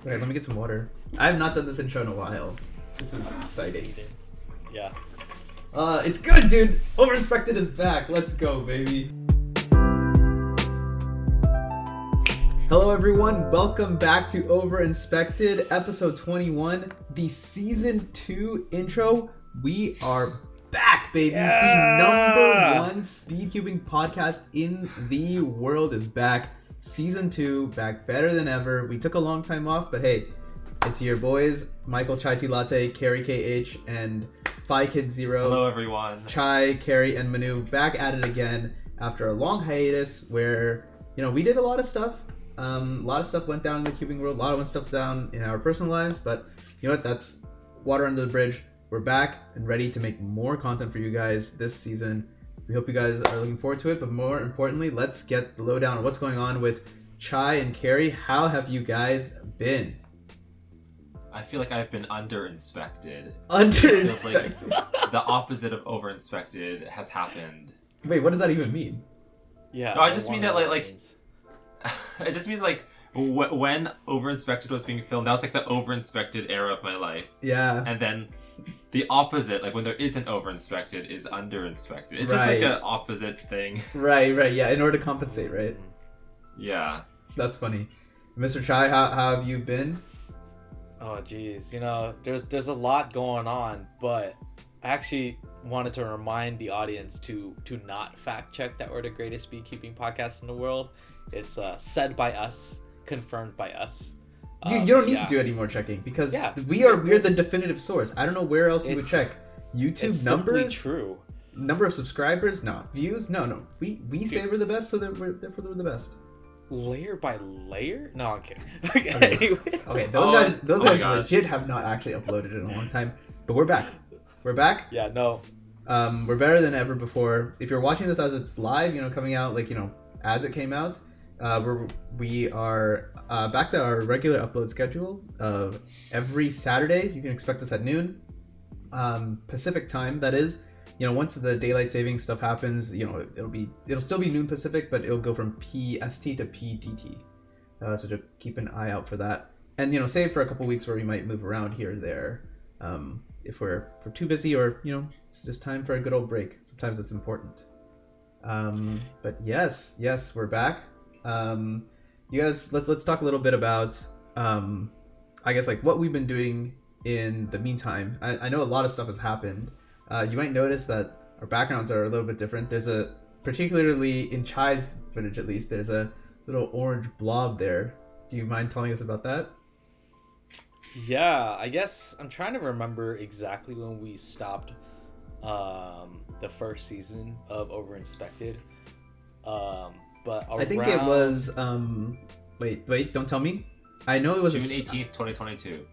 Okay, let me get some water. I have not done this intro in a while. This is exciting. Yeah. It's good, dude. Overinspected is back. Let's go, baby. Hello, everyone. Welcome back to Overinspected, episode 21, the season 2 intro. We are back, baby. Yeah! The number 1 Speedcubin podcast in the world is back. Season 2, back better than ever. We took a long time off, but hey, it's your boys, Michael Chai Tea Latte, Cary KH, and Phi Kid Zero. Hello, everyone. Chai, Cary, and Manu back at it again after a long hiatus where, we did a lot of stuff. A lot of stuff went down in the cubing world. A lot of stuff down in our personal lives, but you know what? That's water under the bridge. We're back and ready to make more content for you guys this season. We hope you guys are looking forward to it, but more importantly, let's get the lowdown on what's going on with Chai and Cary. How have you guys been? I feel like I've been under-inspected. Under-inspected? Like the opposite of over-inspected has happened. Wait, what does that even mean? Yeah. No, I just mean that it just means like when Over-Inspected was being filmed, that was like the Over-Inspected era of my life. Yeah. And then the opposite, like when there isn't Over-Inspected, is Under-Inspected. It's just like an opposite thing. Right, yeah, in order to compensate, right? Yeah. That's funny. Mr. Chai, how have you been? Oh, geez. There's a lot going on, but I actually wanted to remind the audience to not fact check that we're the greatest beekeeping podcast in the world. It's said by us, confirmed by us. You don't need to do any more checking because we're the definitive source. I don't know where else you would check. YouTube it's numbers? True. Number of subscribers? No. Views? No. We say we're the best, so therefore we're the best. Layer by layer? No, I'm kidding. Okay, those guys legit have not actually uploaded in a long time, but we're back. We're back. Yeah, no. We're better than ever before. If you're watching this as it's live, coming out as it came out, we are back to our regular upload schedule of every Saturday. You can expect us at noon, Pacific time. That is, once the daylight saving stuff happens, it'll still be noon Pacific, but it'll go from PST to PDT. So just keep an eye out for that. And save for a couple weeks where we might move around here or there, if we're too busy or it's just time for a good old break. Sometimes it's important. But yes, we're back. You guys, let's talk a little bit about, I guess what we've been doing in the meantime. I know a lot of stuff has happened. You might notice that our backgrounds are a little bit different. There's particularly in Chai's footage at least, there's a little orange blob there. Do you mind telling us about that? Yeah, I guess I'm trying to remember exactly when we stopped the first season of Overinspected. But I think it was wait, don't tell me. I know it was June 18th, 2022.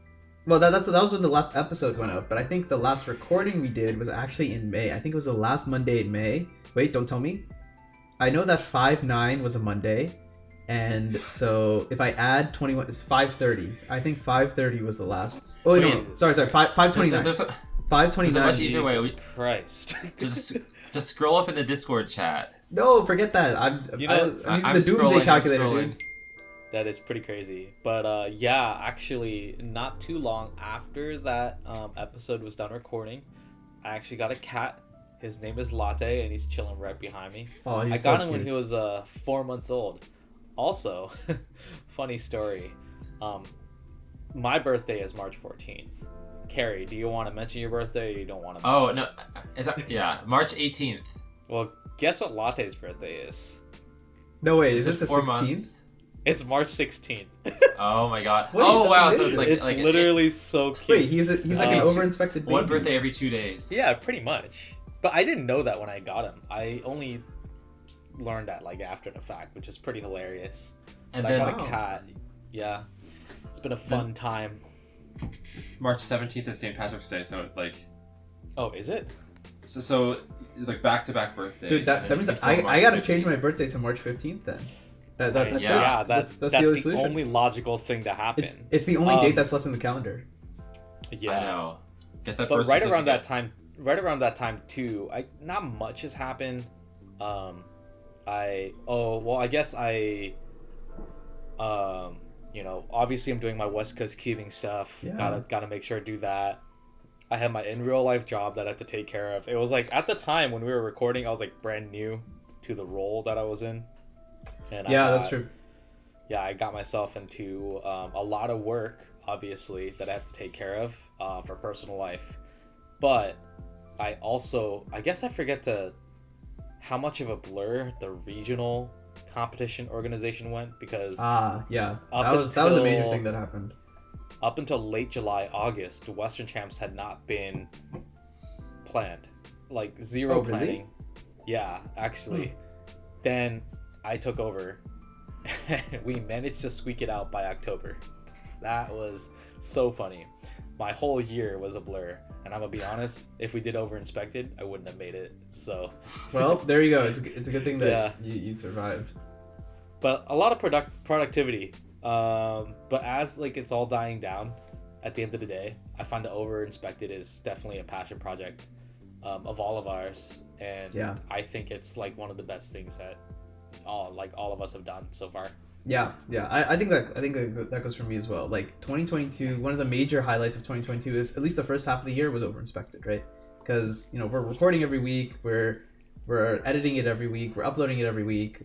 Well, that was when the last episode went up, but I think the last recording we did was actually in May. I think it was the last Monday in May. Wait, don't tell me. I know that 5/9 was a Monday, and so if I add 21, it's 5/30. I think 5/30 was the last. Oh no, sorry, 5/29. 5/29. There's a much easier way. Christ. just scroll up in the Discord chat. No, forget that. I'm using the doomsday calculator, dude. That is pretty crazy. But yeah, actually, not too long after that episode was done recording, I actually got a cat. His name is Latte, and he's chilling right behind me. Oh, he's I got so him cute. when he was 4 months old. Also, funny story. My birthday is March 14th. Cary, do you want to mention your birthday, or you don't want to? Oh no, March 18th. Well, guess what Latte's birthday is? No way, is it the 4 16th? months? It's March 16th. Oh my god. Wait, oh wow, so amazing. it's It's literally so cute. Wait, he's like an overinspected baby. one birthday every 2 days. Yeah, pretty much. But I didn't know that when I got him. I only learned that after the fact, which is pretty hilarious. And But then I got a cat. Yeah, it's been a fun time. March 17th is St. Patrick's Day, so Oh, is it? So back to back birthdays. Dude, that means I gotta change my birthday to March 15th then. That's the only logical thing to happen. It's the only date that's left in the calendar. Yeah, I know. Get that. But right around that time too, not much has happened. I guess I you know, obviously I'm doing my West Coast cubing stuff. Yeah. Gotta make sure to do that. I had my in real life job that I had to take care of. It was like at the time when we were recording, I was like brand new to the role that I was in. And That's true. Yeah, I got myself into a lot of work, obviously, that I have to take care of for personal life. But I guess I forget how much of a blur the regional competition organization went, because that was a major thing that happened. Up until late July, August, the Western Champs had not been planned. Like, zero planning. Really? Yeah, actually. Then I took over and we managed to squeak it out by October. That was so funny. My whole year was a blur. And I'm gonna be honest, if we did Overinspected, I wouldn't have made it. So, well, there you go. It's a good thing that you survived. But a lot of productivity. But as like it's all dying down, at the end of the day, I find that Overinspected is definitely a passion project of all of ours, and I think it's like one of the best things that all of us have done so far. I think that goes for me as well. Like 2022, one of the major highlights of 2022 is at least the first half of the year was Overinspected, right? Because you know we're recording every week, we're editing it every week, we're uploading it every week.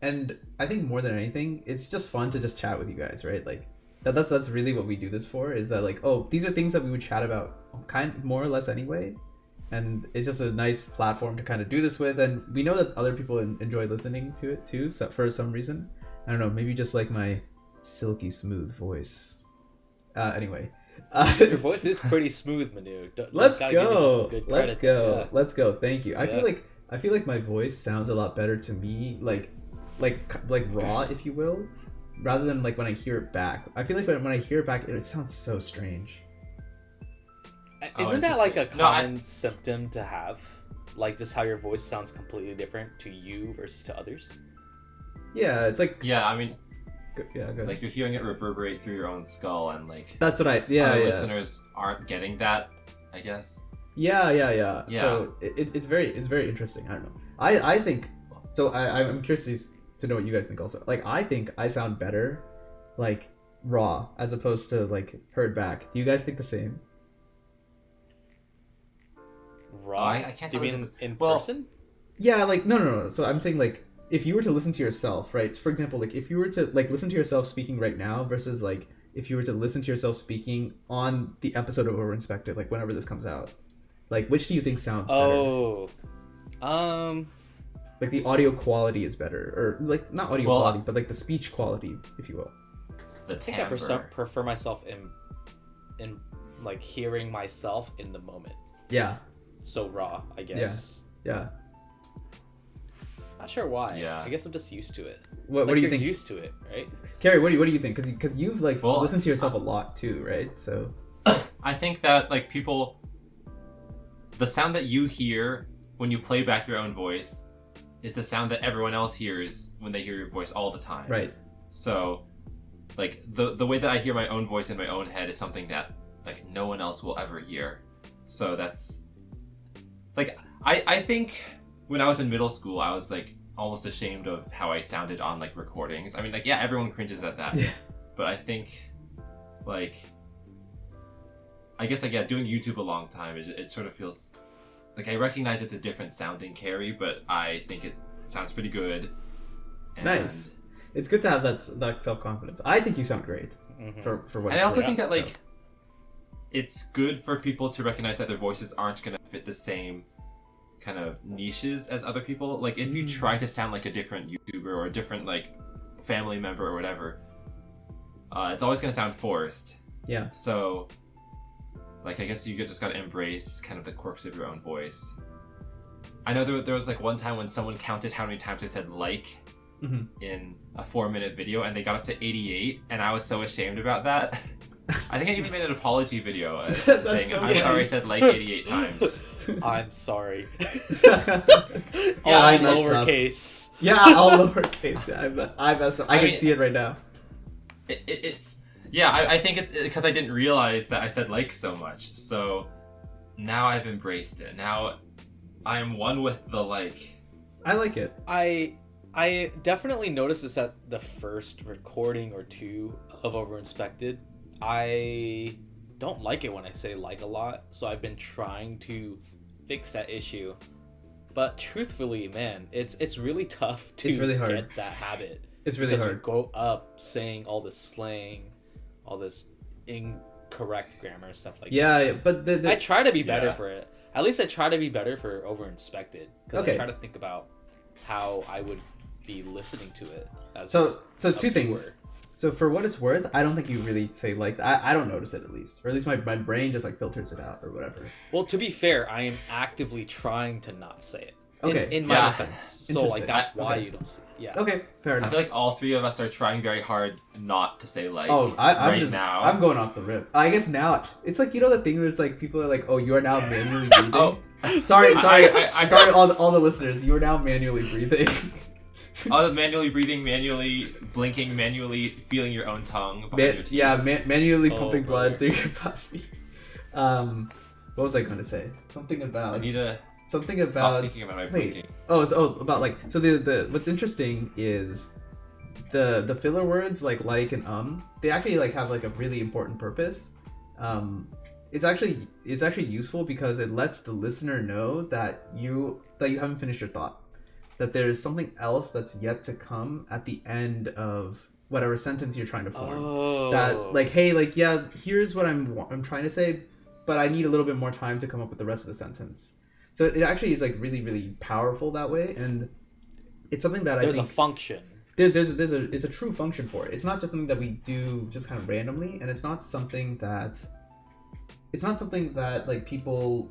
And I think more than anything, it's just fun to just chat with you guys, right? Like that's really what we do this for, is that like, oh, these are things that we would chat about more or less anyway. And it's just a nice platform to kind of do this with. And we know that other people enjoy listening to it too, so for some reason. I don't know, maybe just like my silky smooth voice. Anyway. Your voice is pretty smooth, Manu. Let's go. Let's go. Thank you. I feel like my voice sounds a lot better to me, like raw, if you will, rather than like when I hear it back. I feel like when I hear it back, it sounds so strange. Isn't that like a common symptom to have? Like just how your voice sounds completely different to you versus to others? Yeah, it's like... Yeah, I mean... Yeah, go ahead. Like you're hearing it reverberate through your own skull, and like... That's what listeners aren't getting that, I guess. Yeah. So it's very interesting. I don't know. I think... So I'm curious to know what you guys think also. Like, I think I sound better, like, raw, as opposed to, like, heard back. Do you guys think the same? Raw? I can't tell you mean in person? Yeah, like, no. So I'm saying, like, if you were to listen to yourself, right? For example, like, if you were to, like, listen to yourself speaking right now versus, like, if you were to listen to yourself speaking on the episode of Overinspected, like, whenever this comes out, like, which do you think sounds better? Like, the audio quality is better, or like not audio quality, but like the speech quality, if you will. I think I prefer myself in like hearing myself in the moment. Yeah. So raw, I guess. Yeah. Not sure why. Yeah. I guess I'm just used to it. What do you think? You're used to it, right? Cary, what do you think? Because you've like listened to yourself a lot too, right? So. I think that like people, the sound that you hear when you play back your own voice is the sound that everyone else hears when they hear your voice all the time. Right. So, like, the way that I hear my own voice in my own head is something that, like, no one else will ever hear. So that's... Like, I think when I was in middle school, I was, like, almost ashamed of how I sounded on, like, recordings. I mean, like, yeah, everyone cringes at that. Yeah. But I think, like... I guess, like, yeah, doing YouTube a long time, it sort of feels... Like, I recognize it's a different sounding Cary, but I think it sounds pretty good. And nice. It's good to have that self-confidence. I think you sound great for what. And I also think that, like, it's good for people to recognize that their voices aren't going to fit the same kind of niches as other people. Like, if you try to sound like a different YouTuber or a different, like, family member or whatever, it's always going to sound forced. Yeah. So... Like, I guess you just gotta embrace kind of the quirks of your own voice. I know there was, like, one time when someone counted how many times I said like in a 4-minute video, and they got up to 88, and I was so ashamed about that. I think I even made an apology video saying, so I'm sorry I said like 88 times. I'm sorry. All lowercase. Yeah, all lowercase. I messed up. I can see it right now. It's... Yeah, I think it's because I didn't realize that I said like so much. So now I've embraced it. Now I am one with the like. I like it. I I definitely noticed this at the first recording or two of Overinspected. I don't like it when I say like a lot, so I've been trying to fix that issue. But truthfully, man, it's really tough to really hard. get that habit. It's really hard. You go up saying all this slang, all this incorrect grammar stuff like that. Yeah, but I try to be better Yeah. for it. At least I try to be better for Overinspected, because Okay. I try to think about how I would be listening to it. As So a two things. viewer. So for what it's worth, I don't think you really say like I don't notice it, at least, or at least my brain just like filters it out or whatever. Well, to be fair, I am actively trying to not say it. Okay. In my Yeah. defense. So Interesting. like that's why Okay. you don't see it. Yeah. Okay, fair I enough. feel like all three of us are trying very hard not to say like I'm right just now. I'm going off the rip. I guess now it's like, you know, the thing where it's like people are like, oh, you are now manually breathing. Oh. Sorry, I- sorry, all the listeners, you are now manually breathing. Manually breathing, manually blinking, manually feeling your own tongue behind your teeth. Yeah, manually Oh, pumping brother. blood through your body. What was I going to say? Something about I need to something about. stop thinking about my wait. blinking. About like, so the what's interesting is the filler words like and they actually like have like a really important purpose. It's actually useful because it lets the listener know that you haven't finished your thought, that there's something else that's yet to come at the end of whatever sentence you're trying to form. Oh. That like, hey, like, yeah, here's what I'm trying to say, but I need a little bit more time to come up with the rest of the sentence. So it actually is like really, really powerful that way, and it's something that There's I think a function. it's a true function for it. It's not just something that we do just kind of randomly, and it's not something that like people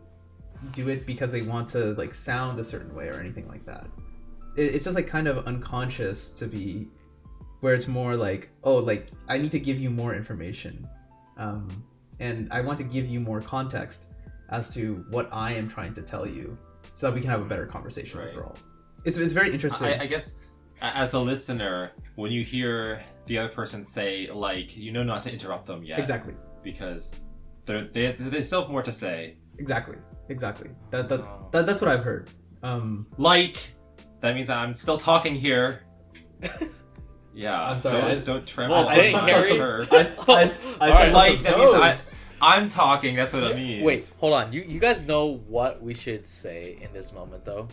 do it because they want to like sound a certain way or anything like that. It's just like kind of unconscious to be, where it's more like, oh, like I need to give you more information, and I want to give you more context as to what I am trying to tell you, so that we can have a better conversation Right. overall. It's very interesting. I guess as a listener, when you hear the other person say like, you know not to interrupt them yet. Exactly. Because they still have more to say. Exactly. That's Oh. what I've heard. Like, that means I'm still talking here. Yeah. I'm sorry, Don't tremble. Well, on dang, my Cary. turf. I Alright, stepped Like, on some that means toes. I'm talking. That's what it means. Wait, hold on. You guys know what we should say in this moment, though?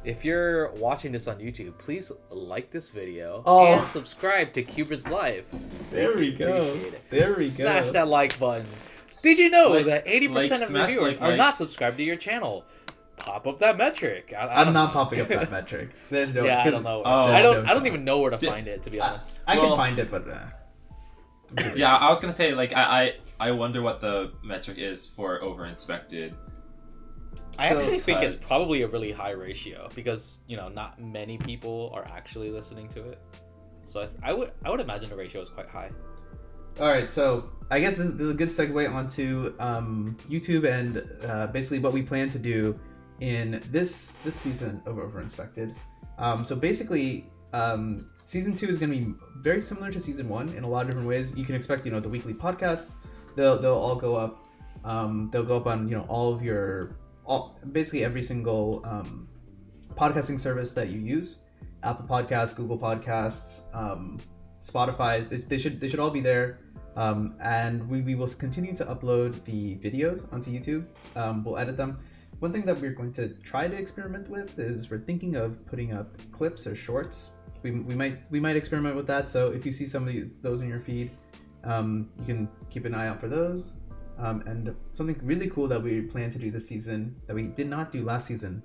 If you're watching this on YouTube, please like this video and subscribe to CubersLive. There we go. Appreciate it. There we Smash go. that like button. Did you know Like- that 80% of your smash viewers like. are not subscribed to your channel? Pop up that metric. I I'm don't not know. popping up that metric. There's no. Yeah, I 'cause don't know. Oh. I There's don't no- even know where to Did- find it, to be honest. I can Well- find it, but Yeah, I was gonna say like I wonder what the metric is for Overinspected. I actually think it's because- probably a really high ratio because not many people are actually listening to it. So I would imagine the ratio is quite high. all right. So I guess this is a good segue onto YouTube and basically what we plan to do in this season of Overinspected. So basically, season 2 is going to be very similar to season 1 in a lot of different ways. You can expect the weekly podcasts. They'll all go up. They'll go up on all of your basically every single podcasting service that you use. Apple Podcasts, Google Podcasts, Spotify. They should all be there. And we will continue to upload the videos onto YouTube. We'll edit them. One thing that we're going to try to experiment with is we're thinking of putting up clips or shorts. We might experiment with that. So if you see some of those in your feed, you can keep an eye out for those. And something really cool that we plan to do this season that we did not do last season,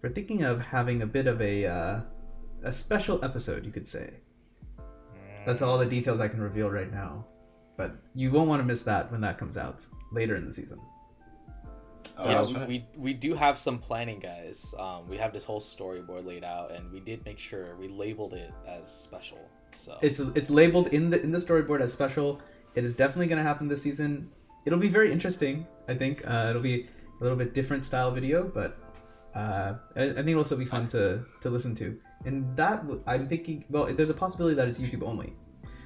we're thinking of having a bit of a special episode, you could say. That's all the details I can reveal right now, but you won't want to miss that when that comes out later in the season. Oh, Yeah, I was trying we do have some planning, guys. We have this whole storyboard laid out, and we did make sure we labeled it as special. So It's labeled in the storyboard as special. It is definitely going to happen this season. It'll be very interesting. I think it'll be a little bit different style video, but I think it'll also be fun to listen to. And that I'm thinking, well, there's a possibility that it's YouTube only.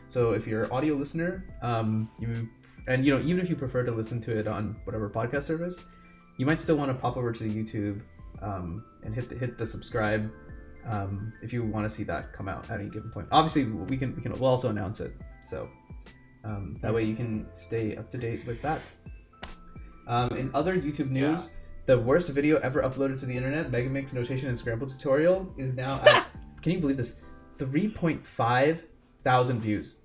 So if you're an audio listener, even if you prefer to listen to it on whatever podcast service, you might still want to pop over to YouTube and hit the subscribe if you want to see that come out at any given point. Obviously, we'll also announce it, so that way you can stay up to date with that. In other YouTube news, the worst video ever uploaded to the internet, Megamix notation and scramble tutorial, is now at, can you believe this, 3.5 thousand views.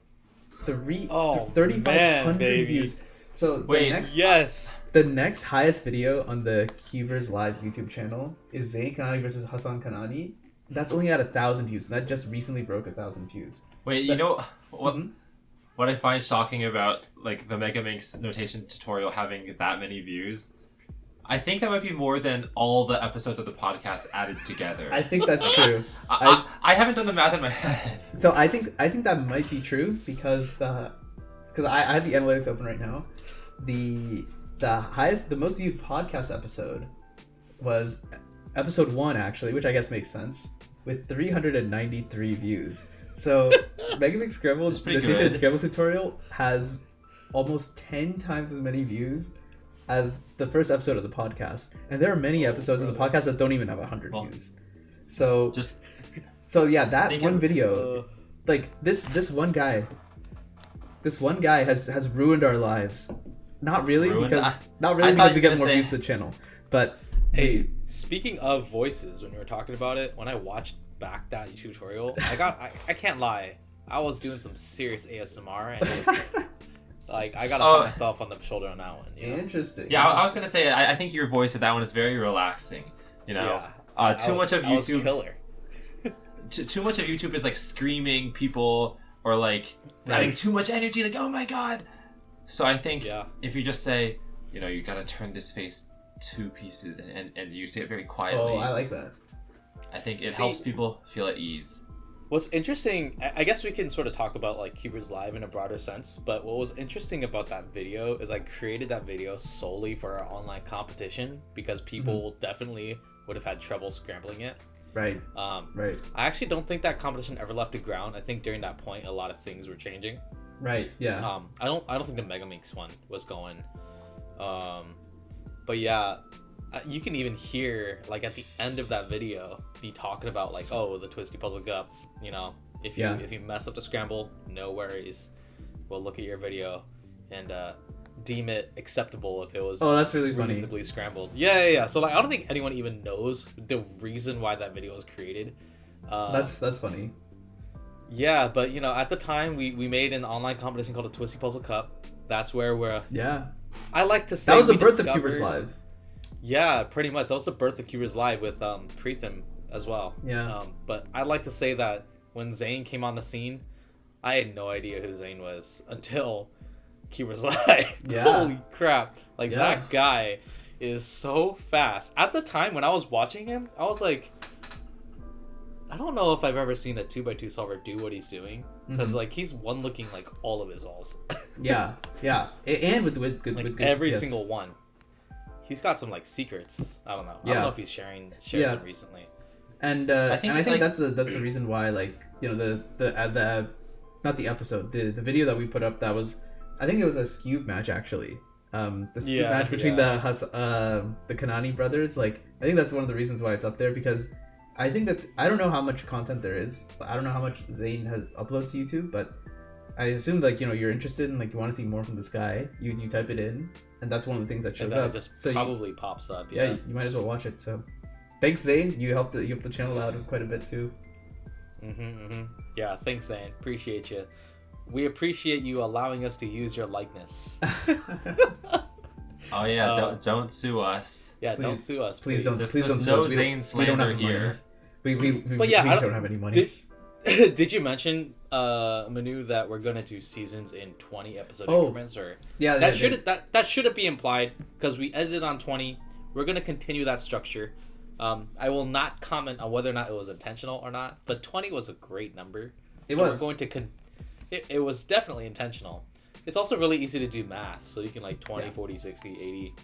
3,500 views. So the next highest video on the Cuberslive YouTube channel is Zayn Kanani versus Hassan Kanani. That's only at 1,000 views, and that just recently broke 1,000 views. Wait, you know what I find shocking about like the Megamix notation tutorial having that many views? I think that might be more than all the episodes of the podcast added together. I think that's true. I haven't done the math in my head. So I think that might be true because I have the analytics open right now. The most viewed podcast episode was episode 1 actually, which I guess makes sense, with 393 views. So Megamix Scramble notation Scramble tutorial has almost 10 times as many views as the first episode of the podcast, and there are many episodes of the podcast that don't even have 100 views. So that one video, like this one guy has ruined our lives. Not really because we get more views to the channel, but hey, speaking of voices, when you were talking about it, when I watched back that tutorial, I can't lie, I was doing some serious ASMR and like I gotta pat myself on the shoulder on that one. You know? Interesting. Yeah, I was gonna say I think your voice at that one is very relaxing. You know, too much of YouTube. Killer. Too much of YouTube is like screaming people or like having too much energy. Like, oh my god. So I think if you just say, you know, you gotta turn this face 2 pieces and you say it very quietly. Oh, I like that. I think it helps people feel at ease. What's interesting, I guess we can sort of talk about like CubersLive in a broader sense, but what was interesting about that video is I created that video solely for our online competition because people definitely would have had trouble scrambling it. Right. Right. I actually don't think that competition ever left the ground. I think during that point a lot of things were changing. Right. Yeah. I don't think the Megamix one was going. But yeah, you can even hear like at the end of that video me talking about like, oh, the Twisty Puzzle Cup, you know, if you mess up the scramble, no worries, we'll look at your video and deem it acceptable if it was that's really reasonably funny. Scrambled. Yeah. So like I don't think anyone even knows the reason why that video was created. That's funny. Yeah, but you know, at the time we made an online competition called the Twisty Puzzle Cup. That's where I like to say that was the birth of CubersLive. Yeah, pretty much. That was the birth of CubersLive with Preetham as well. Yeah. But I'd like to say that when Zayn came on the scene, I had no idea who Zayn was until CubersLive. Yeah. Holy crap. Like, that guy is so fast. At the time, when I was watching him, I was like, I don't know if I've ever seen a 2x2 solver do what he's doing. Because, like, he's one-looking, like, all of his alls. Yeah. And with good... Like, good, every single one. He's got some like secrets. I don't know. I don't know if he's shared them recently. And I think that's the reason why, like, you know, the not the episode, the video that we put up, that was, I think it was a Scube match actually. The Scube match between the Kanani brothers. Like, I think that's one of the reasons why it's up there, because I think that, I don't know how much content there is. I don't know how much Zayn has uploads to YouTube, but I assume, like, you know, you're interested and like you want to see more from this guy. You type it in, and that's one of the things that shows up. It just probably pops up. Yeah, you might as well watch it. So, thanks, Zayn. You helped the channel out quite a bit too. Yeah, thanks, Zayn. Appreciate you. We appreciate you allowing us to use your likeness. Oh yeah, don't sue us. Yeah, don't sue us. Please don't. There's Please don't no sue us. Zayn slander here. We don't have any money. Did you mention, Manu, that we're gonna do seasons in 20 episode increments, or that shouldn't be implied because we ended on 20. We're gonna continue that structure. I will not comment on whether or not it was intentional or not, but 20 was a great number. We're going to it was definitely intentional. It's also really easy to do math, so you can like 20, 40, 60, 80.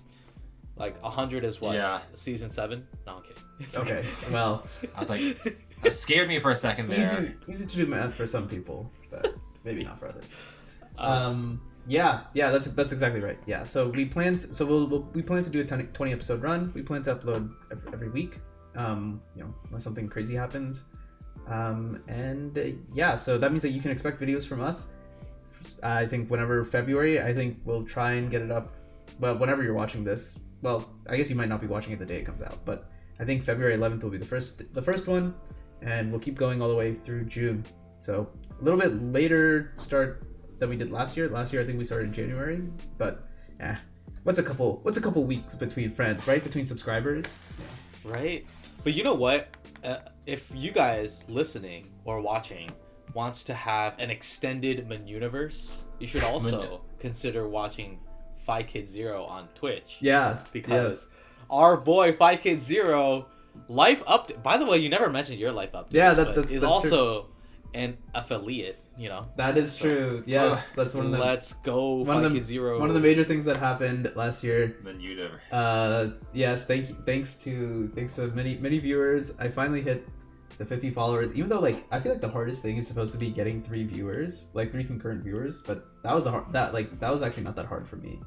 Like 100 is what? Yeah. Season 7? No, I'm kidding. Okay. Well, I was like, it scared me for a second there. Easy to do math for some people, but maybe not for others. Yeah, that's exactly right. Yeah, so we plan to do a 20 episode run. We plan to upload every week. Unless something crazy happens. Yeah, so that means that you can expect videos from us. I think whenever February, I think we'll try and get it up. Well, whenever you're watching this, well, I guess you might not be watching it the day it comes out, but I think February 11th will be the first one, and we'll keep going all the way through June. So a little bit later start than we did last year. Last year I think we started in January, but what's a couple weeks between friends, right? Between subscribers, right? But you know what? If you guys listening or watching wants to have an extended Manu-niverse, you should also consider watching FiKid0 on Twitch. Yeah, because our boy FiKid0 life update. By the way, you never mentioned your life update. Yeah, that's also an affiliate. That is true. Yes, that's one of the. Let's go, FiKid0. One of the major things that happened last year. Manu-niverse. Yes, thanks to many viewers, I finally hit the 50 followers. Even though I feel like the hardest thing is supposed to be getting 3 viewers, 3 concurrent viewers, but that was that was actually not that hard for me.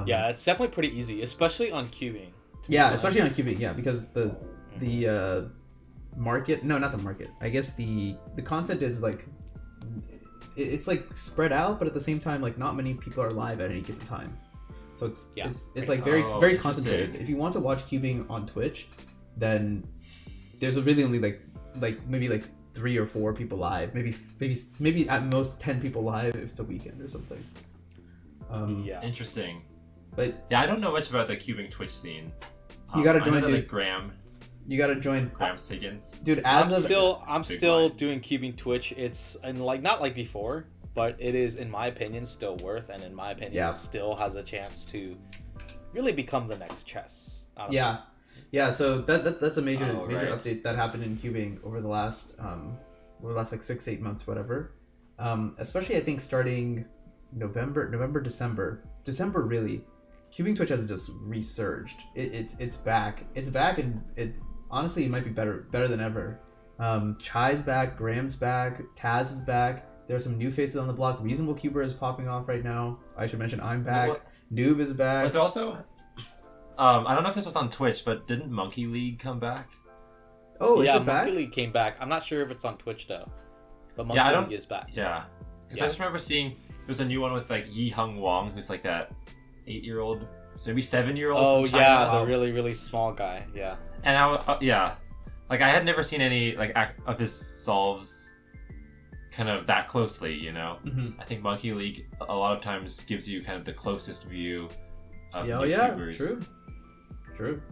Yeah, it's definitely pretty easy, especially on cubing. Yeah, especially on cubing. Yeah, because the market. No, not the market. I guess the content is it's spread out, but at the same time, not many people are live at any given time. So it's very concentrated. If you want to watch cubing on Twitch, then there's really only maybe 3 or 4 people live. Maybe at most 10 people live if it's a weekend or something. Interesting. But yeah, I don't know much about the cubing Twitch scene. You gotta join, dude. Graham. You gotta join. Graham Siggins. Dude, I'm still doing cubing Twitch. It's not like before, but it is, in my opinion, still worth, and in my opinion, it still has a chance to really become the next chess. Yeah. So that's a major update that happened in cubing over the last 6-8 months, whatever. Especially I think starting November, December really. Cubing Twitch has just resurged. It's back. It's back, and honestly it might be better than ever. Chai's back, Graham's back, Taz is back. There are some new faces on the block. Reasonable Cuber is popping off right now. I should mention I'm back. Noob is back. Was there also? I don't know if this was on Twitch, but didn't Monkey League come back? Oh, is it back? Monkey League came back. I'm not sure if it's on Twitch though, but Monkey League is back. Yeah, because I just remember seeing there's a new one with Yi Hung Wong, who's that 8-year-old, so maybe 7-year-old. Oh from China. The really really small guy. Yeah. And I had never seen any of his solves kind of that closely, I think Monkey League a lot of times gives you kind of the closest view of YouTubers. True.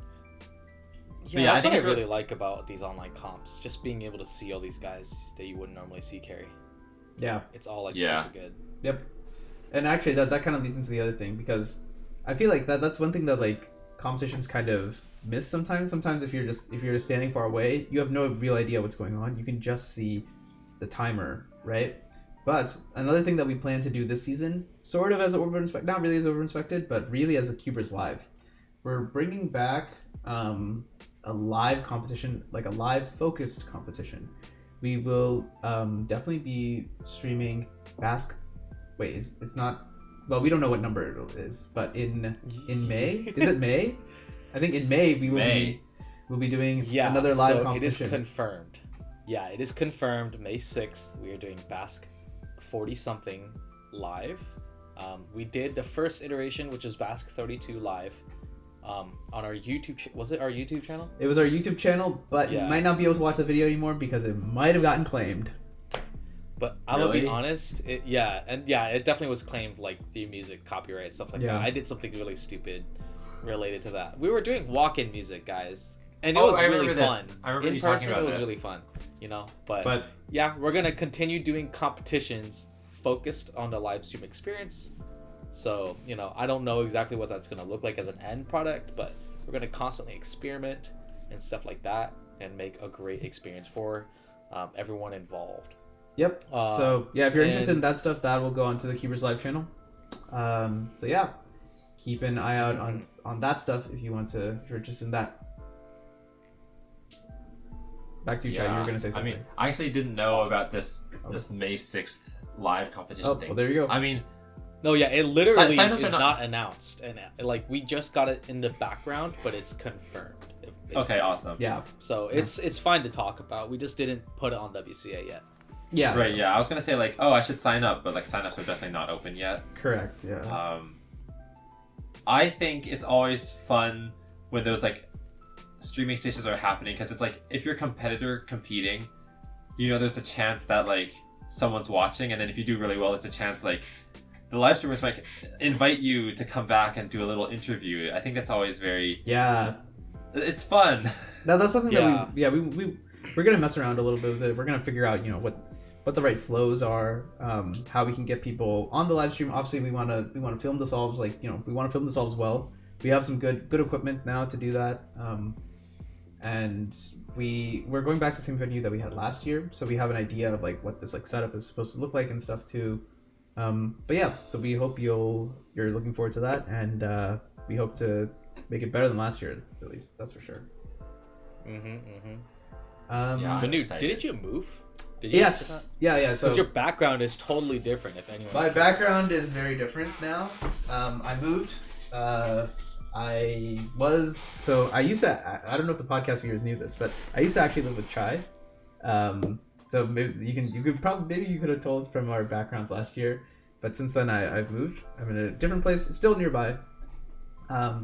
Yeah, that's what I really like about these online comps, just being able to see all these guys that you wouldn't normally see, Cary. Yeah. It's all super good. Yep. And actually that kind of leads into the other thing, because I feel like that's one thing that competitions kind of miss sometimes. Sometimes if you're just standing far away, you have no real idea what's going on. You can just see the timer, right? But another thing that we plan to do this season, sort of as Overinspected, not really as Overinspected, but really as a CubersLive, we're bringing back a live competition, a live focused competition. We will definitely be streaming it's not. Well, we don't know what number it is, but in May, is it May? I think in May we'll be doing another live competition. It is confirmed. Yeah, it is confirmed. May 6th, we are doing Basque 40-something live. We did the first iteration, which is Basque 32 live, on our YouTube. Was it our YouTube channel? It was our YouTube channel, but you might not be able to watch the video anymore because it might have gotten claimed. But I'm gonna be honest, it definitely was claimed, theme music, copyright, stuff like that. I did something really stupid related to that. We were doing walk-in music, guys, and it was really fun. I remember in person, it was really fun, But yeah, we're gonna continue doing competitions focused on the live stream experience. So I don't know exactly what that's gonna look like as an end product, but we're gonna constantly experiment and stuff like that and make a great experience for everyone involved. Yep. So if you're interested in that stuff, that will go onto the CubersLive channel. Keep an eye out on that stuff if you're interested in that. Back to you, Chad. You were gonna say something. I actually didn't know about this May 6th live competition thing. Well, there you go. It literally is not announced, and we just got it in the background, but it's confirmed. basically. Okay, awesome. Yeah. So it's fine to talk about. We just didn't put it on WCA yet. Yeah. Right, yeah. I was gonna say like, oh, I should sign up, but like sign-ups are definitely not open yet. Correct. Yeah. I think it's always fun when those like streaming stations are happening, because it's like if you're a competitor competing, you know, there's a chance that like someone's watching, and then if you do really well, there's a chance like the live streamers might invite you to come back and do a little interview. I think that's always very it's fun. That's something that we're gonna mess around a little bit with it. We're gonna figure out, you know, what the right flows are, how we can get people on the live stream. Obviously, we want to film the solves, like, you know, we want to film the solves well. We have some good equipment now to do that, and we're going back to the same venue that we had last year, so we have an idea of like what this like setup is supposed to look like and stuff too. But yeah, so we hope you're looking forward to that, and we hope to make it better than last year, at least. That's for sure. Manu, didn't you move? Did you? Yes. Yeah. So because your background is totally different. If anyone's my background is very different now. I moved. I used to. I don't know if the podcast viewers knew this, but I used to actually live with Chai. So maybe you could have told from our backgrounds last year, but since then I've moved. I'm in a different place, still nearby,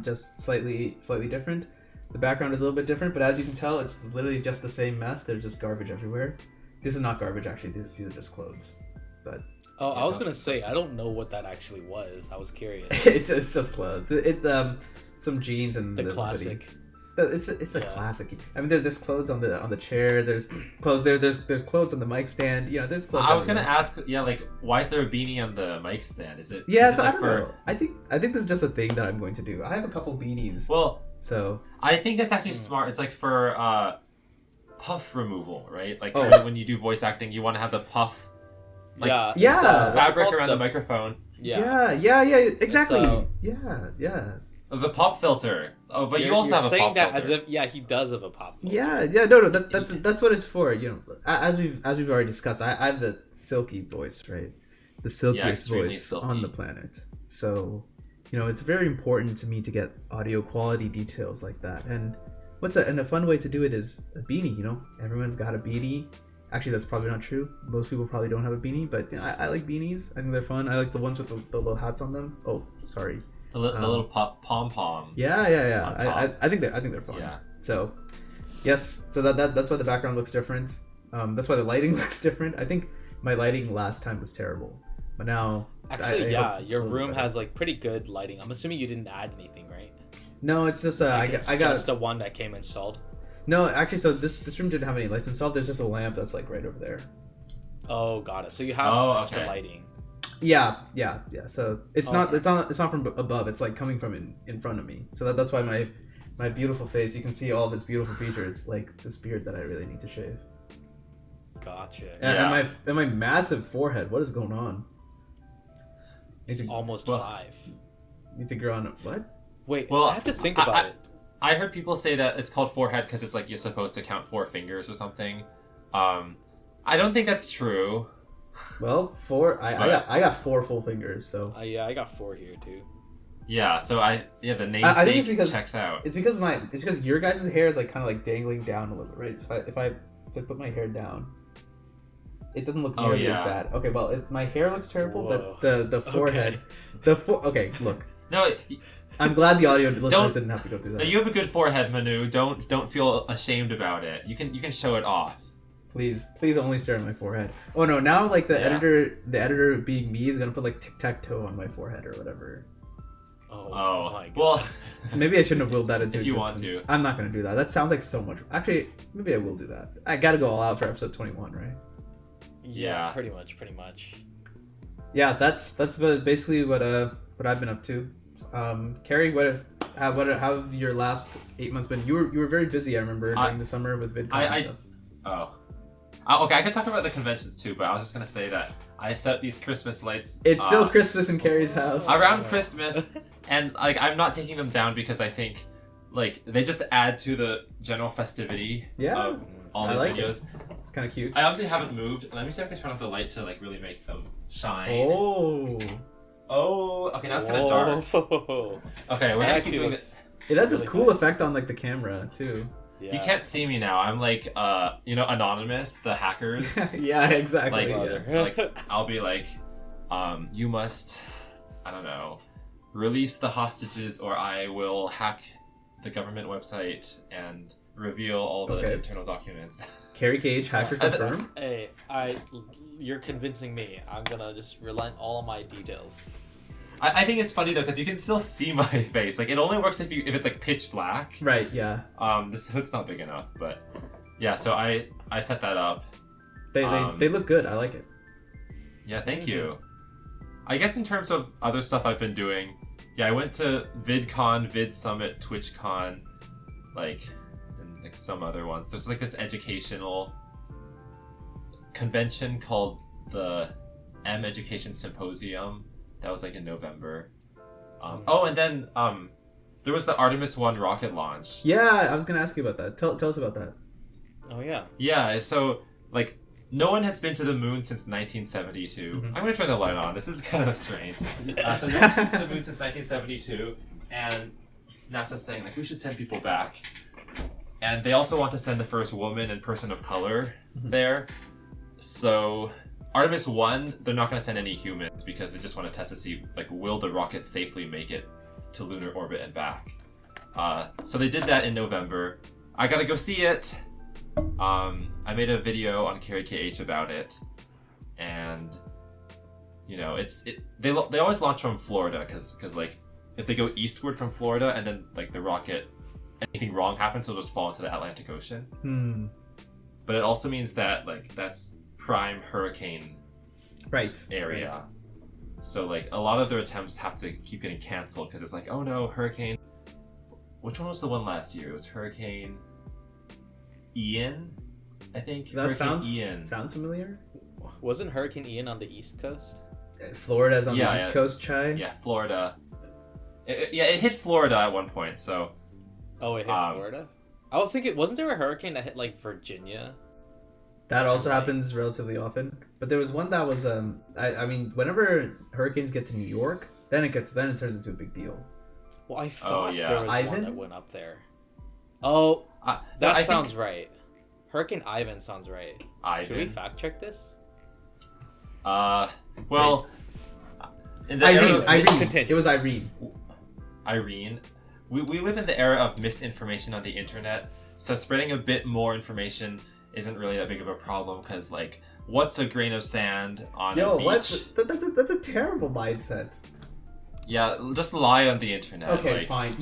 just slightly different. The background is a little bit different, but as you can tell, it's literally just the same mess. There's just garbage everywhere. This is not garbage, actually. These are just clothes. But I was gonna say, I don't know what that actually was. I was curious. it's just clothes. It's some jeans and the classic. Hoodie. It's a classic. I mean, there's clothes on the chair. There's clothes there. There's clothes on the mic stand. You know, there's clothes. I was gonna ask, like, why is there a beanie on the mic stand? Is it? Yeah, is so it I don't know. I think this is just a thing that I'm going to do. I have a couple beanies. Well, so I think that's actually smart. It's like for puff removal, right? Like when you do voice acting, you want to have the puff. Like, fabric around the microphone. Yeah, exactly. Yeah. The pop filter. Oh, but you also have a pop filter. As if he does have a pop filter. Yeah. No. That's what it's for. You know, as we've already discussed, I have the silky voice, right? The silkiest voice silky on the planet. So, you know, it's very important to me to get audio quality details like that. And a fun way to do it is a beanie. You know, everyone's got a beanie. Actually, that's probably not true. Most people probably don't have a beanie, but you know, I like beanies. I think they're fun. I like the ones with the little hats on them. Oh, sorry. The little pom-pom. Yeah. I think they're fun. Yeah. So, yes. So that's why the background looks different. That's why the lighting looks different. I think my lighting last time was terrible, but now actually, your room has like pretty good lighting. I'm assuming you didn't add anything, right? No, it's just I got just the one that came installed. No, actually, so this room didn't have any lights installed. There's just a lamp that's like right over there. Oh, got it. So you have some extra lighting. Yeah. So it's not from above. It's like coming from in front of me. So that's why my beautiful face. You can see all of its beautiful features, like this beard that I really need to shave. Gotcha. And my massive forehead. What is going on? It's almost 5. Need to grow on what? Wait. Well, I have to think about it. I heard people say that it's called forehead because it's like you're supposed to count 4 fingers or something. I don't think that's true. Well, 4. I got 4 full fingers, so. I got 4 here too. Yeah, so the namesake checks out. It's because your guys' hair is like kind of like dangling down a little, right? So if I put my hair down, it doesn't look nearly as bad. Okay, well, my hair looks terrible, but the forehead, okay, look. No. I'm glad the audio listeners didn't have to go through that. You have a good forehead, Manu. Don't feel ashamed about it. You can show it off. Please only stare at my forehead. Oh no, now like the editor being me is gonna put like tic-tac-toe on my forehead or whatever. Oh my god. Well, maybe I shouldn't have willed that into if existence. you want to. I'm not gonna do that. That sounds like so much. Actually, maybe I will do that. I gotta go all out for episode 21, right? Yeah, pretty much. Yeah, that's basically what I've been up to. Cary, how have your last 8 months been? You were very busy, I remember, during the summer with VidCon and stuff. Okay, I could talk about the conventions too, but I was just gonna say that I set these Christmas lights. It's still Christmas in Cary's house. Around Christmas, and like I'm not taking them down because I think like they just add to the general festivity of all these videos. It's kind of cute. I obviously haven't moved. Let me see if I can turn off the light to like really make them shine. Oh, okay, now it's kind of dark. Okay, we're gonna keep doing this. It has this Really cool nice. effect on like the camera too. Yeah. You can't see me now. I'm like, Anonymous, the hackers. Yeah, exactly. Like, yeah. Brother. Like, I'll be like, you must, I don't know, release the hostages or I will hack the government website and reveal all the Okay. internal documents. Cary Cage, hacker confirmed. Hey, you're convincing me. I'm gonna just relent all of my details. I think it's funny though because you can still see my face. Like it only works if it's like pitch black. Right. Yeah. This hood's not big enough, but yeah. So I set that up. They look good. I like it. Yeah, thank you. I guess in terms of other stuff I've been doing, yeah, I went to VidCon, VidSummit, TwitchCon, and some other ones. There's like this educational convention called the M Education Symposium. That was like in November. And then there was the Artemis 1 rocket launch. Yeah, I was gonna ask you about that. Tell us about that. Oh yeah. Yeah, so like no one has been to the moon since 1972. Mhm. I'm gonna turn the light on. This is kind of strange. So no one's been to the moon since 1972, and NASA's saying like we should send people back, and they also want to send the first woman and person of color there. So Artemis 1, they're not going to send any humans because they just want to test to see like will the rocket safely make it to lunar orbit and back. So they did that in November. I got to go see it. I made a video on Cary KH about it, and they always launch from Florida because like if they go eastward from Florida and then like the rocket, anything wrong happens, it'll just fall into the Atlantic Ocean. But it also means that like that's prime hurricane area. Right. So like a lot of their attempts have to keep getting canceled because it's like, oh no, hurricane. Which one was the one last year? It was Hurricane Ian, I think. That Hurricane Ian. sounds familiar. Wasn't Hurricane Ian on the East Coast? Florida's on the Yeah, East yeah. Coast, Chai. Yeah, Florida. It hit Florida at one point. So Oh, it hit Florida? I was thinking, wasn't there a hurricane that hit like Virginia? That also Right. happens relatively often. But there was one that was I mean whenever hurricanes get to New York, then it turns into a big deal. Well, I thought yeah. there was one Ivan? that went up there. Oh, that I sounds think right. Hurricane Ivan sounds right. Should we Ivan. fact check this? Well, in the era of Irene. Continue. It was Irene. Irene. We live in the era of misinformation on the internet, so spreading a bit more information isn't really that big of a problem because, like, what's a grain of sand on a beach? That's a terrible mindset. Yeah, just lie on the internet. Okay, like, fine.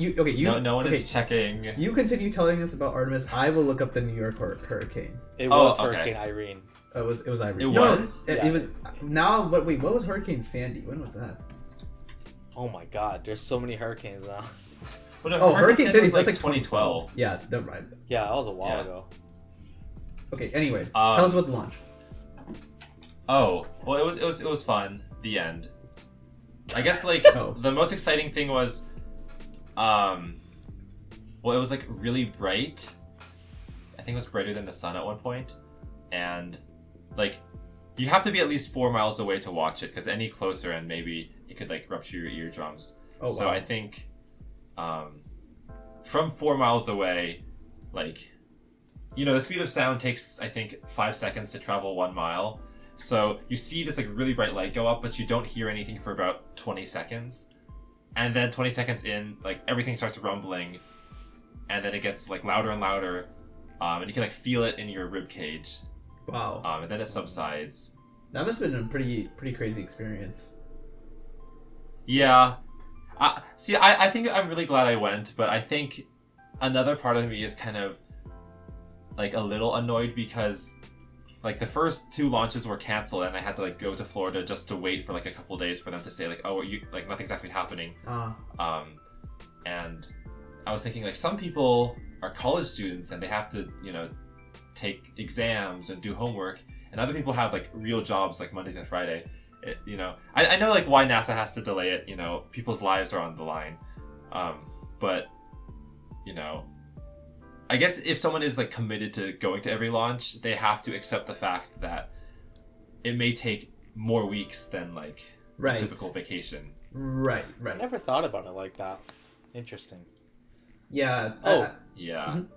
No one is checking. You continue telling us about Artemis. I will look up the New York hurricane. It Oh, was okay. Hurricane Irene. It was Irene. It No, was? It was now. What was Hurricane Sandy? When was that? Oh my God, there's so many hurricanes now. Well, no, Hurricane Sandy Sandy. was That's like 2012. Yeah, never mind. Yeah, that was a while Yeah. ago. Okay. Anyway, tell us about the launch. Oh, well, it was fun. The end. I guess like Oh. the most exciting thing was, well, it was like really bright. I think it was brighter than the sun at one point, and like you have to be at least 4 miles away to watch it because any closer and maybe it could like rupture your eardrums. Oh, So wow. I think, from 4 miles away, like, the speed of sound takes I think 5 seconds to travel 1 mile. So you see this like really bright light go up, but you don't hear anything for about 20 seconds. And then 20 seconds in, like everything starts rumbling, and then it gets like louder and louder, and you can like feel it in your rib cage. Wow. And then it subsides. That must have been a pretty crazy experience. Yeah. I think I'm really glad I went, but I think another part of me is kind of like a little annoyed because like the first 2 launches were canceled and I had to like go to Florida just to wait for like a couple days for them to say like, oh, you like nothing's actually happening. And I was thinking like some people are college students and they have to, take exams and do homework, and other people have like real jobs like Monday to Friday. I know like why NASA has to delay it. People's lives are on the line. But I guess if someone is like committed to going to every launch, they have to accept the fact that it may take more weeks than like Right. a typical vacation. Right. I never thought about it like that. Interesting. Yeah. Yeah. Mhm.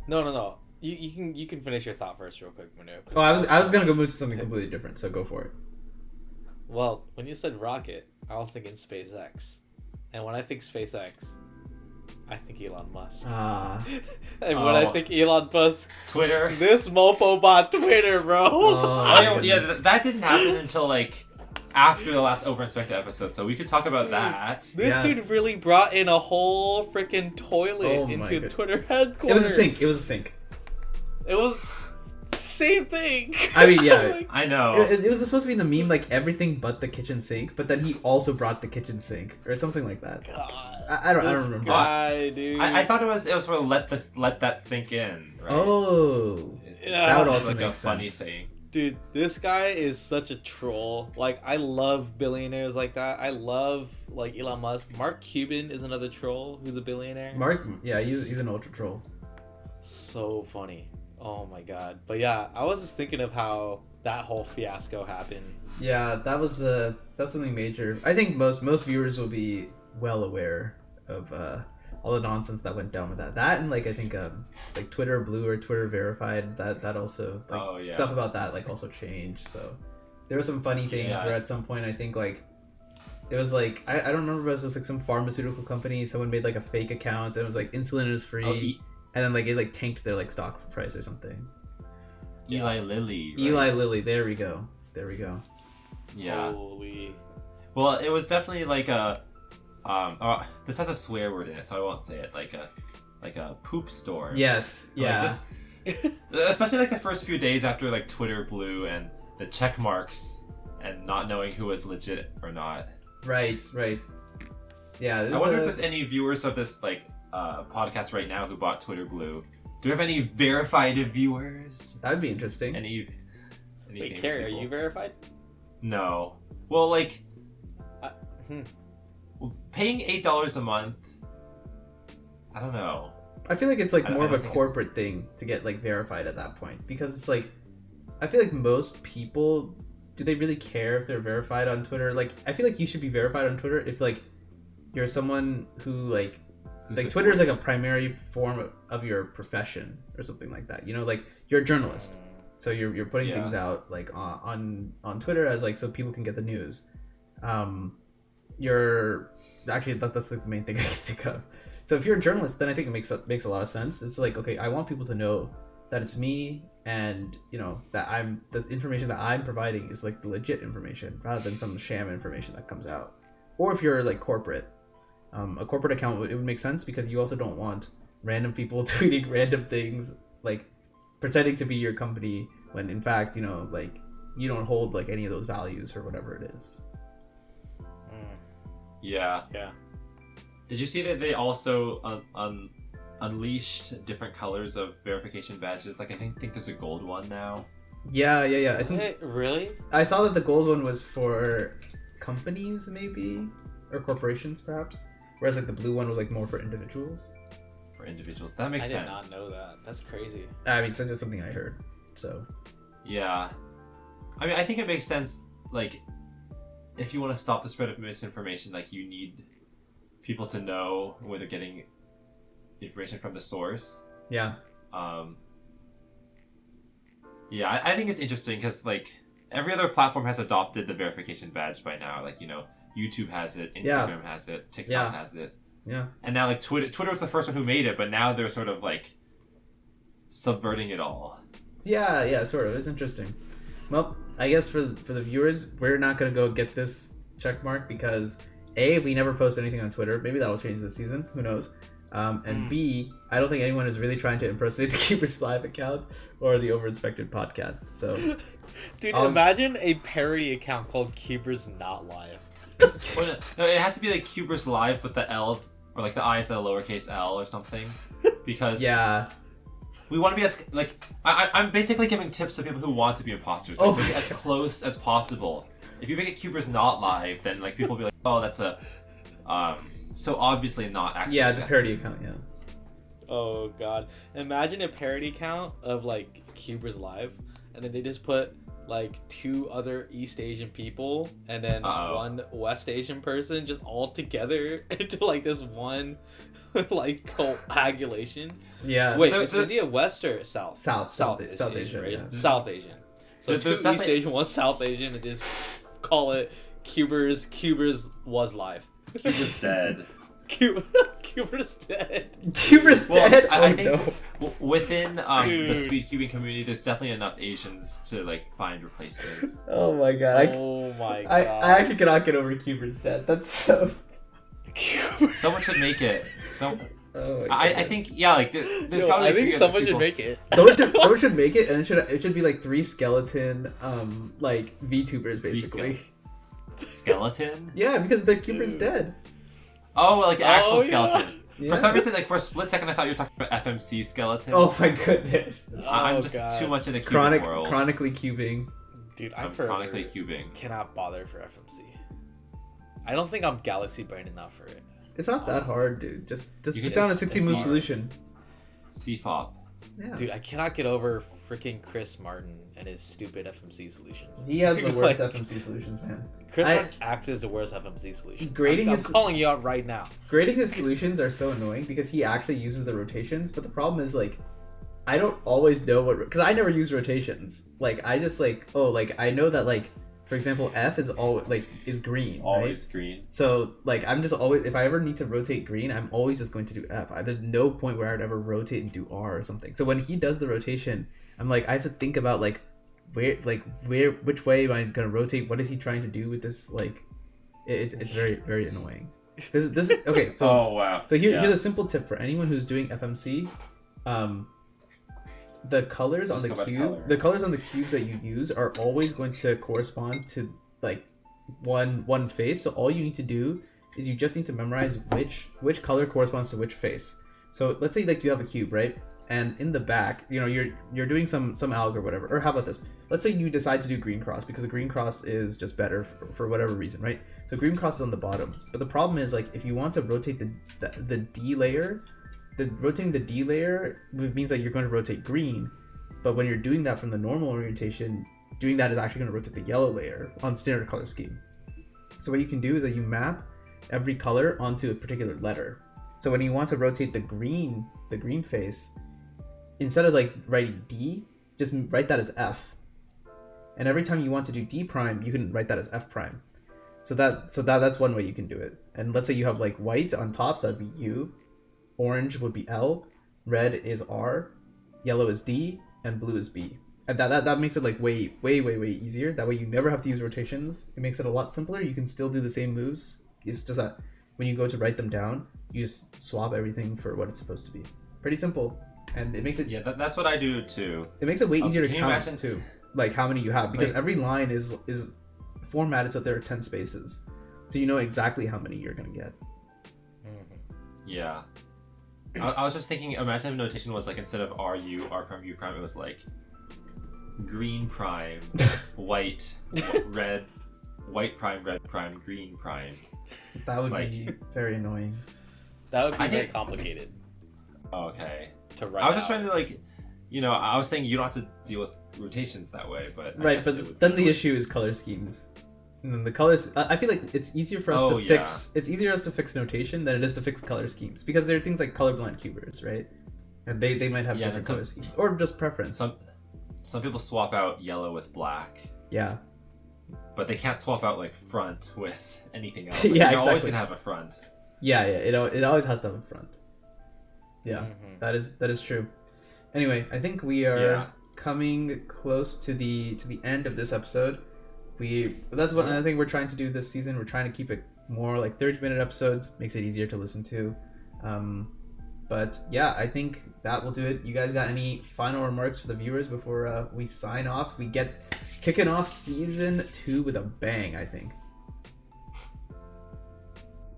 No. You can finish your thought first, real quick, Manu. Oh, I was gonna go move to something completely different. So go for it. Well, when you said rocket, I was thinking SpaceX, and when I think SpaceX, I think Elon Musk. And when I think Elon Musk, Twitter. this mofo bought Twitter, bro. Oh, yeah, that didn't happen until like after the last Overinspected episode, so we could talk about that. This dude really brought in a whole freaking toilet into God. Twitter headquarters. It was a sink. It was same thing. I mean, yeah. Like, I know. It was supposed to be in the meme like everything but the kitchen sink, but then he also brought the kitchen sink or something like that. God, I don't remember. Guy, dude. I thought it was for let that sink in. Right? Oh, Yeah. that would It was also like make a funny sense. saying. Dude, this guy is such a troll. Like, I love billionaires like that. I love, like, Elon Musk. Mark Cuban is another troll who's a billionaire. Mark, yeah, he's an ultra troll. So funny. Oh my god. But yeah, I was just thinking of how that whole fiasco happened. Yeah, that was something major. I think most viewers will be well aware of all the nonsense that went down with that. That and like I think like Twitter Blue or Twitter Verified that also like stuff about that like also changed. So there were some funny things where at some point I think like it was like I don't remember, but it was like some pharmaceutical company. Someone made like a fake account and it was like insulin is free, and then like it like tanked their like stock price or something. Eli Lilly. Right? Eli Lilly. There we go. Yeah. Holy. Well, it was definitely like a this has a swear word in it, so I won't say it. Like a poop store. Yes. Yeah. Like especially like the first few days after like Twitter Blue and the check marks and not knowing who was legit or not. Right. Yeah. I wonder if there's any viewers of this like podcast right now who bought Twitter Blue. Do we have any verified viewers? That'd be interesting. Any Wait, famous Cary, are people? you verified? No. Well, like Hmm. paying $8 a month. I don't know. I feel like it's like I more of don't a think corporate thing to get like verified at that point, because it's like I feel like most people, do they really care if they're verified on Twitter? Like I feel like you should be verified on Twitter if like you're someone who like Twitter is like a primary form of your profession or something like that. You know, like you're a journalist, so you're putting things out like on Twitter as like so people can get the news. You're actually that's the main thing I can think of. So if you're a journalist, then I think it makes a lot of sense. It's like, okay, I want people to know that it's me, and you know that the information that I'm providing is like the legit information rather than some sham information that comes out. Or if you're like corporate, a corporate account it would make sense because you also don't want random people tweeting random things like pretending to be your company when in fact you know like you don't hold like any of those values or whatever it is. Yeah. Did you see that they also unleashed different colors of verification badges? Like I think there's a gold one now. Yeah. I think Wait, really? I saw that the gold one was for companies maybe or corporations perhaps, whereas like the blue one was like more for individuals. For individuals, that makes I did sense. not know that. That's crazy. I mean, it's just something I heard. So Yeah, I mean, I think it makes sense. Like, if you want to stop the spread of misinformation, like you need people to know where they're getting information from the source. yeah. Yeah, I think it's interesting because like every other platform has adopted the verification badge by now. Like you know, YouTube has it, Instagram has it, TikTok has it. Yeah. And now like Twitter was the first one who made it, but now they're sort of like subverting it all. Yeah, sort of. It's interesting. Well, I guess for the viewers, we're not gonna go get this check mark because A, we never post anything on Twitter. Maybe that'll change this season. Who knows? And B, I don't think anyone is really trying to impersonate the CubersLive account or the Overinspected podcast. So, Dude, imagine a parody account called Cubers Not Live. Well, no, it has to be like CubersLive, but the L's or like the I's a lowercase L or something, because yeah. we want to be as like I'm basically giving tips to people who want to be imposters. Like, make it as close as possible. If you make it Cubers Not Live, then like people will be like, oh, that's a so obviously not actually. Yeah, it's a parody account. Yeah. Oh god. Imagine a parody account of like CubersLive, and then they just put like 2 other East Asian people and then one West Asian person just all together into like this one like coagulation. Yeah. Wait, is India West or South? South Asian, Asia, right? yeah. South Asian. So There's 2 East Asian, 1 South Asian, and just call it Cubers was live. Cuba's dead. Cuber's dead. Cuber's dead. I think no. within the Speedcubin community, there's definitely enough Asians to like find replacements. Oh my god. Oh my god. I actually cannot get over Cuber's dead. That's so. Someone should make it. Oh I think like there's probably. I think someone should make it. Someone should make it, and it should be like 3 skeleton like VTubers basically. Skeleton? Yeah, because their Cuber's dead. Oh, like the actual skeleton. Yeah. For some reason, like for a split second, I thought you were talking about FMC skeleton. Oh my goodness. I'm just too much in the cubing world. Chronically cubing. Dude, I'm chronically cubing. Cannot bother for FMC. I don't think I'm galaxy brain enough for it. It's not that hard, dude. Just You put can down a just 60-move solution. CFOP. Yeah. Dude, I cannot get over freaking Chris Martin and his stupid FMC solutions. He has the worst Like, FMC solutions, man. Chris Martin acts as the worst FMC solution. I'm calling you out right now. Grading his solutions are so annoying because he actually uses the rotations, but the problem is like I don't always know what, because I never use rotations. Like I just like I know that like, for example, F is is green. Always right? green. So like I'm just always, if I ever need to rotate green, I'm always just going to do F. There's no point where I'd ever rotate and do R or something. So when he does the rotation, I'm like I have to think about like which way am I gonna rotate? What is he trying to do with this? Like it's very, very annoying. This okay. So oh wow. So here's a simple tip for anyone who's doing FMC. The colors on the cube, the colors on the cubes that you use are always going to correspond to like one face. So all you need to do is you just need to memorize which color corresponds to which face. So let's say like you have a cube, right? And in the back, you know, you're doing some alg or whatever. Or how about this? Let's say you decide to do green cross because the green cross is just better for whatever reason, right? So green cross is on the bottom. But the problem is like if you want to rotate the D layer, rotating the D layer means that you're going to rotate green. But when you're doing that from the normal orientation, doing that is actually going to rotate the yellow layer on standard color scheme. So what you can do is that you map every color onto a particular letter. So when you want to rotate the green face, instead of like writing D, just write that as F. And every time you want to do D prime, you can write that as F prime. So that's one way you can do it. And let's say you have like white on top, that'd be U, orange would be L, red is R, yellow is D, and blue is B. And that makes it like way easier. That way you never have to use rotations. It makes it a lot simpler. You can still do the same moves. It's just that when you go to write them down, you just swap everything for what it's supposed to be. Pretty simple. And it makes it... Yeah, that's what I do too. It makes it way easier to can you count imagine too. Like how many you have. Because like, every line is formatted so there are 10 spaces. So you know exactly how many you're going to get. Yeah. I was just thinking, imagine if notation was like instead of RU, R prime, U prime, it was like green prime, white, red, white prime, red prime, green prime. That would be very annoying. That would be very complicated. Okay. To write. I was just trying to like, you know, I was saying you don't have to deal with rotations that way, but right. But then the issue is color schemes. And then the colors, I feel like it's easier for us to fix. It's easier for us to fix notation than it is to fix color schemes because there are things like colorblind cubers, right? And they might have different color schemes or just preference. Some people swap out yellow with black. Yeah. But they can't swap out like front with anything else. Like, yeah, you're always gonna have a front. Yeah. It always has to have a front. Yeah, that is true. Anyway, I think we are coming close to the end of this episode. That's what another thing we're trying to do this season. We're trying to keep it more like 30-minute episodes. Makes it easier to listen to. But yeah, I think that will do it. You guys got any final remarks for the viewers before we sign off? We get kicking off season 2 with a bang, I think.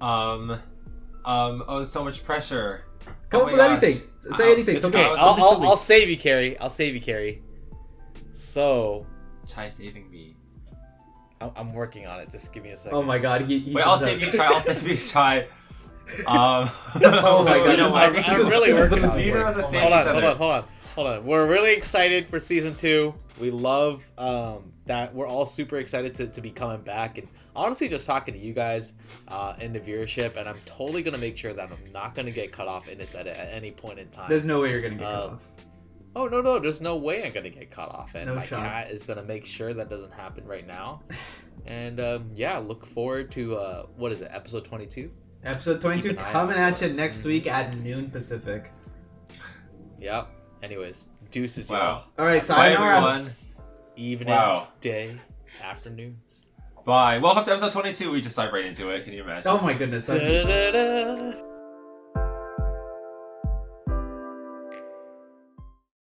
Oh, so much pressure. Come up with anything. Say anything. It's okay. I'll save you, Cary. So, try saving me. I'm working on it. Just give me a second. Oh my god. Wait, I'll save you. Try. Oh my god. I'm really working on it. Neither of us are saving each other. Hold Hold on. We're really excited for season 2. We love that we're all super excited to be coming back, and honestly just talking to you guys in the viewership, and I'm totally going to make sure that I'm not going to get cut off in this edit at any point in time. There's no way you're going to get cut off. Oh, no, there's no way I'm going to get cut off, and No my shot. cat is going to make sure that doesn't happen right now. And yeah, look forward to, what is it, episode 22? Episode 22 Keep an eye coming out at for you it. next week at noon Pacific. Yep. Anyways, deuces, Wow. y'all. All right, Bye, sayonara. everyone. Evening, Wow. day, afternoon. Bye. Welcome to episode 22. We just dive right into it. Can you imagine? Oh my goodness. that'd be- Da-da-da-da.